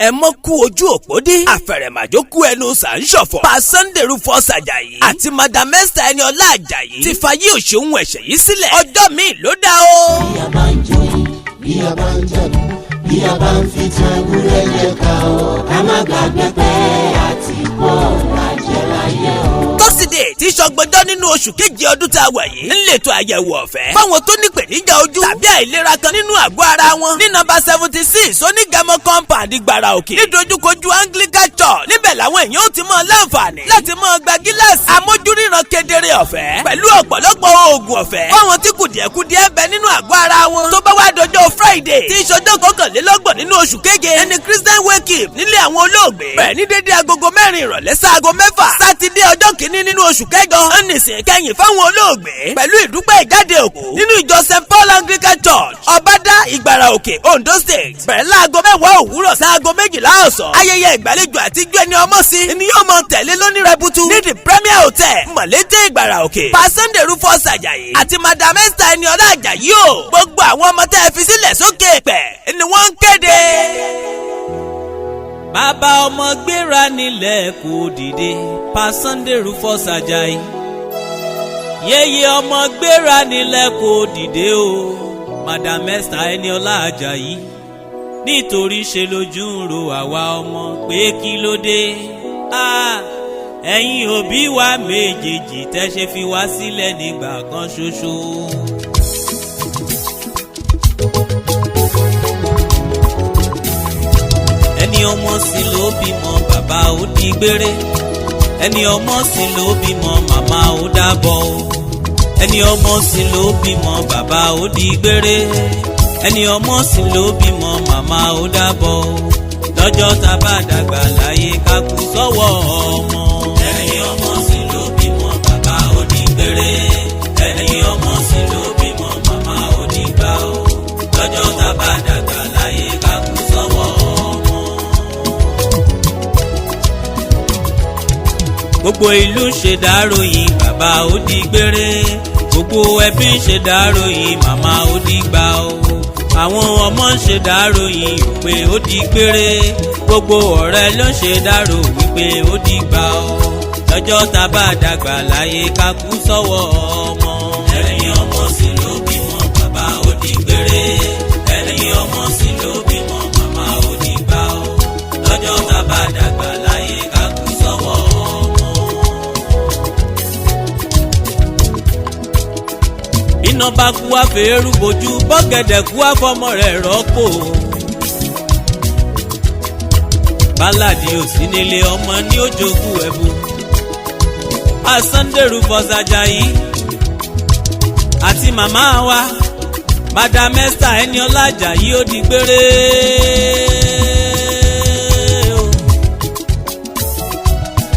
ẹ mọ́ kú ojú òpó dí àfẹ̀rẹ̀màjò kú ẹnu sà ń ṣọ̀fọ̀. pa Sunday Rufus Ajayi àti madam Esther Eniola Ajayi ti fayé òṣèlú ẹ̀ṣẹ̀ yìí sílẹ̀. ọjọ́ míì ló dá o. bí a bá ń joyin bí a bá ń jẹ̀bú bí a bá ń fi tan ewúrẹ́ lẹ́ka o ká má gbàgbé pé àti pọ̀ lájẹ́ láyé o. tọ́sídẹ̀ẹ́ tí sọgbọ́njọ́ nínú oṣù keje ọdún tá a wà yìí ń lètò àyẹ̀wò ọ̀fẹ́ fáwọn tó ní ìpèníjà ojú tàbí àìlera kan nínú àgọ́ ara wọn ní nọ́mbà 76 onígàmọ́ compound Ìgbàrà Òkè nídojúkojú Anglican Church. níbẹ̀ làwọn èèyàn ó ti mọ láǹfààní láti mọ gba gíláàsì amójúríran kedere ọ̀fẹ́ pẹ̀lú ọ̀pọ̀lọpọ̀ oògùn ọ̀fẹ́ fáwọn tí kùdìẹ̀kudiẹ bẹ nínú àgọ́ ara wọn. tó bá wá dọjọ́ Friday tí ìṣọjọ́ kọkànlélọ́gbọ̀n nínú oṣù keje ẹni Christian wake up nílé àwọn olóògbé bẹ̀rẹ̀ ní dédé agogo 4 ìrọ̀lẹ́ sáago 6. sátidé ọjọ́ kìíní nínú oṣù kẹjọ ń nìsín kẹ́yìn fáwọn olóògbé pẹ̀lú ìdúpẹ́ ìjáde òkú nínú ìjọ St Paul Anglican Church Ọbádá Ìgbàrà Òkè Ondo State bẹ̀rẹ̀ láago 10 òwúrọ̀ sáago 12 ọ̀sán. ayẹyẹ ìgbàlejò àtijọ́ ẹni ọmọ sí ni yóò mọ tẹ̀lé lónírẹ̀bùtù ní the Premier Hotel Mọ̀lété Ìgbàrà Òkè. pa Sunday Rufus Ajayi àti madam Esther Eniola Ajayi o gbogbo àwọn ọmọ tẹ́ ẹ fi sílẹ̀ sókè pẹ̀ ni wọ́n ń kéde. bàbá ọmọ gbéra nílẹ̀ kò dìde pa Sunday Rufus Ajayi yeye ọmọ gbéra nílẹ̀ kò dìde o madam Esther Eniola Ajayi nítorí ṣe lójú ń ro àwa ọmọ pé kí ló dé ẹ̀yin òbí wa méjèèjì tẹ́ ṣe fi wá sílẹ̀ nígbà kan ṣoṣo. ẹni ọmọ sí ló bímọ bàbá ó di gbére ẹni ọmọ sí ló bímọ màmá ó dábọ̀ o ẹni ọmọ sí ló bímọ bàbá ó di gbére ẹni ọmọ sí ló bímọ màmá ó dábọ̀ o lọ́jọ́ tá bá dàgbà láyé ká kú sọ́wọ́ ọmọ. ẹni ọmọ sí ló bímọ bàbá ó di gbére ẹni ọmọ sí ló bímọ màmá ó di gbà o lọ́jọ́ tá bá dàgbà láyé ká kú sọ́wọ́ ọmọ. gbogbo ìlú ń ṣe dáròyìn bàbá ó di gbére gbogbo ẹbí ń ṣe dáròyìn màmá ó di gbà o àwọn ọmọ ń ṣe dáròyìn pé ó di gbére gbogbo ọ̀rẹ́ ló ń ṣe dárò wípé ó di gbà o lọ́jọ́ tá bá dàgbà láyé ká kú sọ́wọ́ ọmọ. ẹni ọmọ sí ló bímọ bàbá ó di gbére ẹni ọmọ sí ló bímọ màmá ó di gbà o lọ́jọ́ tá bá dàgbà láyé ká kú sọ́wọ́ ọmọ. iná bá kú wá fèérú bojú bọ́gẹ̀dẹ̀ kú wá fọmọ rẹ̀ rọ́pò. bálàdì ò sí nílé ọmọ ní òjòkú ẹ̀bù. pa Sunday Rufus Ajayi àti màmá wa madam Esther Eniola Ajayi ó di gbére.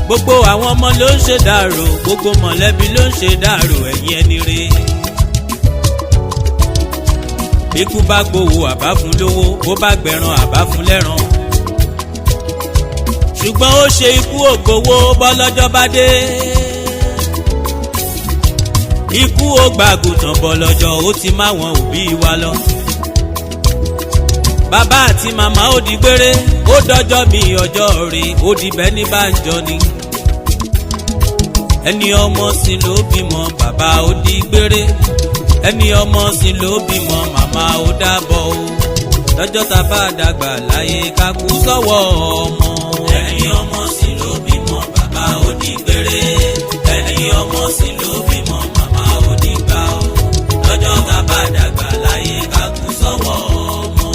gbogbo àwọn ọmọ ló ń ṣe dàrò gbogbo mọ̀lẹ́bí ló ń ṣe dàrò ẹ̀yìn ẹni re. ikú bá gbowó àbá fún lówó ó bá gbẹ̀ràn àbá fún lẹ́ràn. ṣùgbọ́n ó ṣe ikú ògbówó bọ́lọ́jọ́ bá dé. ikú ó gbàgùtàn bọ́lọ́jọ́ ó ti má wọn òbí wa lọ. bàbá àti màmá ó di gbére ó dọjọ́ mi ọjọ́ rẹ̀ ó di bẹ́ẹ̀ ní bàjọ́ ni. ẹni ọmọ sí ló bímọ bàbá ó di gbére ẹni ọmọ sí ló bímọ màmá ó dábọ̀ o lọ́jọ́ tá bá dàgbà láyé ká kú sọ́wọ́ ọmọ. ẹni ọmọ sí ló bímọ bàbá ó di gbére ẹni ọmọ sí ló bímọ màmá ó di gbà o lọ́jọ́ tá bá dàgbà láyé ká kú sọ́wọ́ ọmọ.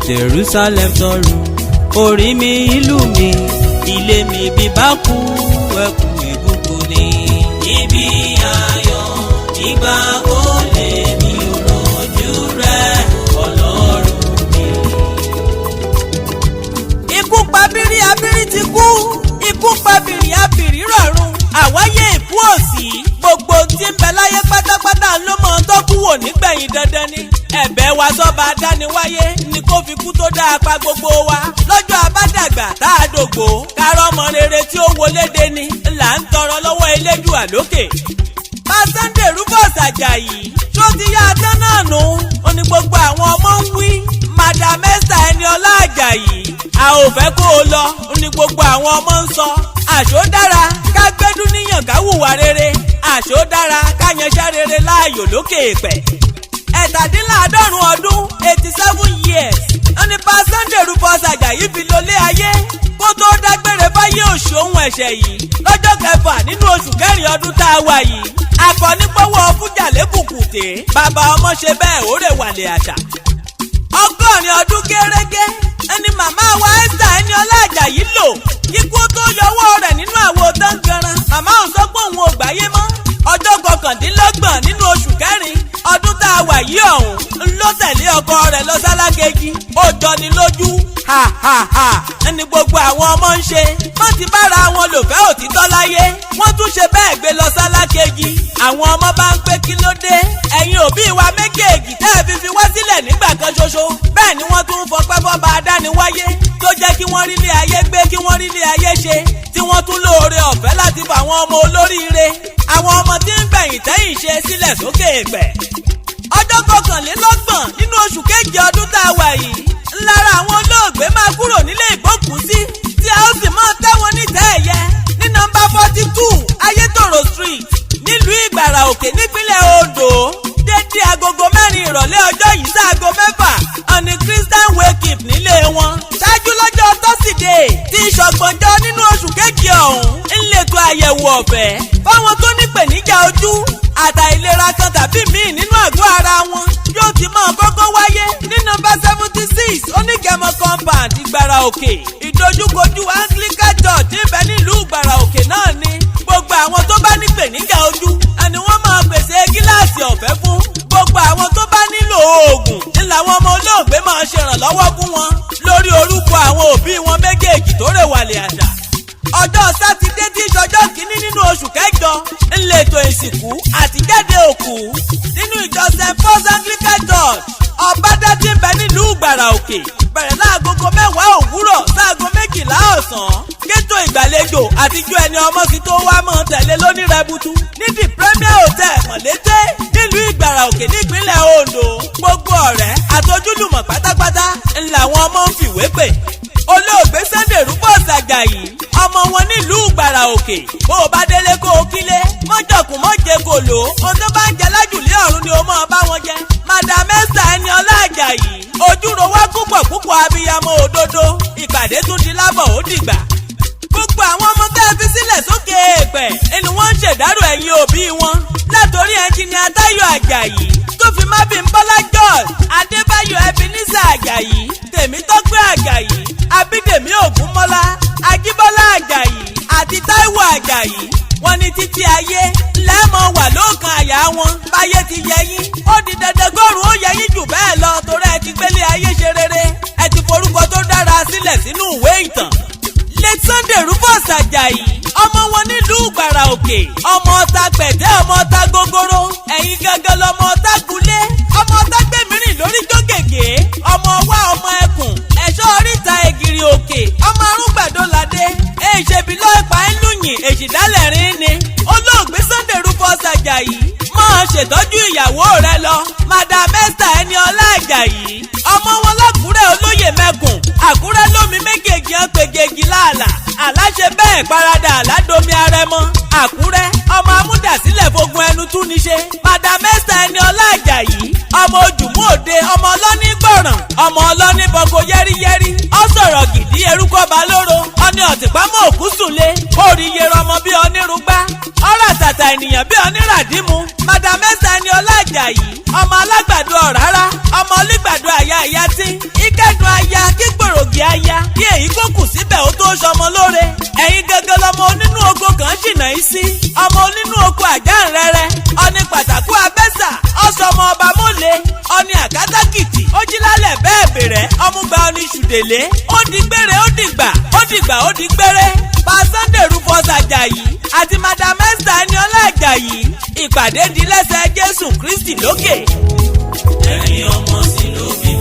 Jerusalem tọrù orí mi ìlú mi ilé mi bí bá kú ẹkùn ìbùkún ni. ibi ayọ̀ ìgbà ó lè mi rojú rẹ Ọlọ́run mi. ikú pabiri abiri ti kú ikú pabiri abiri rọ̀run àwáyé ìkú òsì gbogbo tí ń bẹ láyé pátápátá ló mọ tó kú wò nígbẹ̀yìn dandan ni. ẹ̀bẹ̀ wa sọ́ba adániwáyé ni kó fi kú tó dáa pa gbogbo wa lọ́jọ́ abádàgbà tá a dògbò kárọ́ ọmọ rere tí ó wọlé dé ni là ń tọrọ lọ́wọ́ Elédùà lókè. pa Sunday Rufus Ajayi tó ti yá atán náà nù ó ní gbogbo àwọn ọmọ ń wí madam Esther Eniola Ajayi ò fẹ́ kó o lọ ní gbogbo àwọn ọmọ ń sọ. àṣó dára ká gbẹ́dún níyàn ká hùwà rere. àṣó dára ká yanṣẹ́ rere láàyò lókè èpẹ̀. ẹ̀tàdínláàádọ́rùn ọdún 87 years ní pa Sunday Rufus Ajayi fi lólé ayé kó tó dágbére fáyé òṣì ohun ẹ̀ṣẹ̀ yìí lọ́jọ́ kẹfà nínú oṣù kẹrin ọdún tá a wà yìí. akọni pọ́wọ́ fújà lébùkùté bàbá ọmọ ṣe bẹ́ẹ̀ ó rè wàlẹ̀ àṣà. ọgọ́rin ọdún gẹ́rẹ́gẹ́ ẹni màmá wa Esther Eniola Ajayi lò kíkú tó yọwọ́ rẹ̀ nínú àwo tangaran. màmá ò sọ pé òun ò gbáyé mọ́. ọjọ́ kọkàndínlọ́gbọ̀n nínú oṣù kẹrin ọdún tá a wà yìí ọ̀hún ló tẹ̀lé ọkọ rẹ̀ lọ sálákejì. ó jọni lójú ẹni gbogbo àwọn ọmọ ń ṣe. wọ́n ti bára wọn lò fẹ́ òtítọ́ láyé. wọ́n tún ṣe bẹ́ẹ̀ gbé lọ sálákejì. àwọn ọmọ bá ń pé kí ló dé. ẹ̀yin òbí wa méjèèjì tẹ́ ẹ fi wá sílẹ̀ nígbà kan ṣoṣo. bẹ́ẹ̀ ni wọ́n tún ń fọpẹ́ fọ́ba adániwáyé tó jẹ́ kí wọ́n rí ilé ayé gbé kí wọ́n rí ilé ayé ṣe. tí wọ́n tún lóore ọ̀fẹ́ láti fà àwọn ọmọ olóríire. àwọn ọmọ tí ń gbẹ̀yìn tẹ́yìn ṣe sílẹ̀ sókè èpẹ̀. ọjọ́ kọkànlélọ́gbọ̀n nínú oṣù keje ọdún tá a wà yìí lára àwọn olóògbé máa kúrò nílé ìgbókùúsí tí a ó sì máa tẹ́wọn nítẹ́ ẹ̀yẹ ní nọ́mbà 42 Ayétòrò Street nílùú Ìgbàrà Òkè nípínlẹ̀ Oǹdó. dédé agogo 4 ìrọ̀lẹ́ ọjọ́ yìí sáago 6 ọ̀nì Christian wake up nílé wọn. ṣáájú lọ́jọ́ tọ́sídẹ̀ẹ́ tí ìṣọ̀gbọ̀njọ́ nínú oṣù keje ọ̀hún ń lètò àyẹ̀wò ọ̀fẹ́ fáwọn tó nípèníjà ojú àtàìlera kan tàbí míì nínú àgọ́ ara wọn. yóò ti máa kọ́kọ́ wáyé ní nọ́mbà 76 Onígẹmọ compound Ìgbàrà Òkè ìdojúkojú Anglican Church níbẹ̀ nílùú Ìgbàrà Òkè náà ni. gbogbo àwọn tó bá nípèníjà ojú ni wọ́n máa pèsè gíláàsì ọ̀fẹ́ fún. gbogbo àwọn tó bá nílò oògùn ni làwọn ọmọ olóògbé máa ṣèrànlọ́wọ́ fún wọn lórí orúkọ àwọn òbí wọn méjèèjì tó rè wàlẹ̀ àṣà. ọjọ́ sátidé tí ìṣọjọ́ kìíní nínú oṣù kẹjọ ńlẹ̀tọ̀ ìsìnkú àtijáde òkú nínú ìjọ St. Paul's Anglican Church ọ̀bádá tí ń bẹ nílùú Ìgbàrà Òkè bẹ̀rẹ̀ láagogo 10 òwúrọ̀ sáago 12 ọ̀sán. kétò ìgbàlejò àtijọ́ ẹni ọmọ sí tó wá mọ́ tẹ̀lé lónírẹ̀bùtù ní the Premier Hotel Mọ̀lété nílùú Ìgbàrà Òkè nípínlẹ̀ Oǹdó. gbogbo ọ̀rẹ́ àtojúlùmọ̀ pátápátá ńlá wọn ọmọ ń fìwé pè. olóògbé Sunday Rufus Ajayi ọmọ wọn nílùú Ìgbàrà Òkè. bó o bá délé kó o kílé mọ́jọ̀kùn mọ́jẹ kò lò ó tó bá ń jẹ lájùlé ọ̀run ni o máa bá wọn jẹ. Madam Esther Eniola Ajayi ojúro wá púpọ̀ abiyamọ òdodo. ìpàdé tún di lábọ̀ ó dìgbà. gbogbo àwọn ọmọ tẹ́ ẹ fi sílẹ̀ sókè èèpẹ̀ ni wọ́n ń ṣèdárò ẹ̀yìn òbí wọn. látòrí ẹnjìnìà Táyọ̀ Ajayi tó fi má bí Bọ́lá George Adébáyọ̀ Ebenezer Ajayi Tèmítọ́pẹ́ Ajayi Abídèmí Ògúnmọ́lá Ajíbọ́lá Ajayi àti Táíwò Ajayi. wọ́n ní títí ayé lẹ́mọ̀ wà lóòkan àyà wọn. báyé ti yẹ yín ó di dandan gọ́rùn ó yẹ yín jù bẹ́ẹ̀ lọ torí ẹ ti gbélé ayé ṣe rere. ẹ ti forúkọ tó dára sílẹ̀ sínú ìwé ìtàn. late Sunday Rufus Ajayi ọmọ wọn nílùú Ìgbàrà Òkè ọmọ ọta pẹ̀tẹ́ ọmọ ọta gogoro ẹ̀yin gangan lọmọ ọta gulé ọmọ ọta gbẹ̀mírìn lórí jógègé ọmọ ọwá ọmọ ẹkùn ẹ̀ṣọ́ oríta Ègìrì Òkè ọmọ arúgbàdóládé èṣèbí lọ́ọ̀pá ńlùyìn èṣìdálẹ̀rín ni. olóògbé Sunday Rufus Ajayi máa ṣètọ́jú ìyàwó rẹ lọ Madam Esther Eniola Ajayi ọmọ wọn lákùrẹ́ olóyè mẹ́kùn Àkúrẹ́ lómi méjèèjì hàn pégégi láàlà aláṣẹ bẹ́ẹ̀ parada àládomi arẹmọ Àkúrẹ́ ọmọ amúdàsílẹ̀ fogun ẹnu tún ní ṣe. Madam Esther Eniola Ajayi ọmọ ojúmọ́ òde ọmọ ọlọ́ní gbọ̀ràn ọmọ ọlọ́ní bọ́kọ yẹ́rìyẹ́rì ọ sọ̀rọ̀ gidi erúkọ balóró ọní ọ̀tìpámọ́ òkú sùnlé oríye rọmọ bí onírúgbá ọ̀rọ̀ àtàtà ènìyàn bí oníràdímù. Madam Esther Eniola Ajayi ọmọ alágbàdo ọ̀rárá ọmọ olígbàdo àyà ìyá tí ìkẹ́dùn aya kígbòrògì aya kí èyí kó kù síbẹ̀ ó tó ṣọmọ lóore. ẹ̀yin gẹ́gẹ́ lọmọ onínú oko kan ṣìnà yìí sí ọmọ onínú oko àjàǹrẹ̀rẹ̀ ọní pàtàkù abẹ́sà ọ̀ṣọ́mọ ọba mọ́lẹ̀ ọní àkátàkìtì ó jí lálẹ́ bẹ́ẹ̀ bẹ̀rẹ̀ ọmúgba ọní ṣùdèlé ó di gbére ó dìgbà ó dìgbà ó di gbére. pa Sunday Rufus Ajayi àti Madam Esther Eniola Ajayi ìpàdé di lẹ́sẹ̀ Jésù Kristi lókè. ẹni ọmọ sí ló bí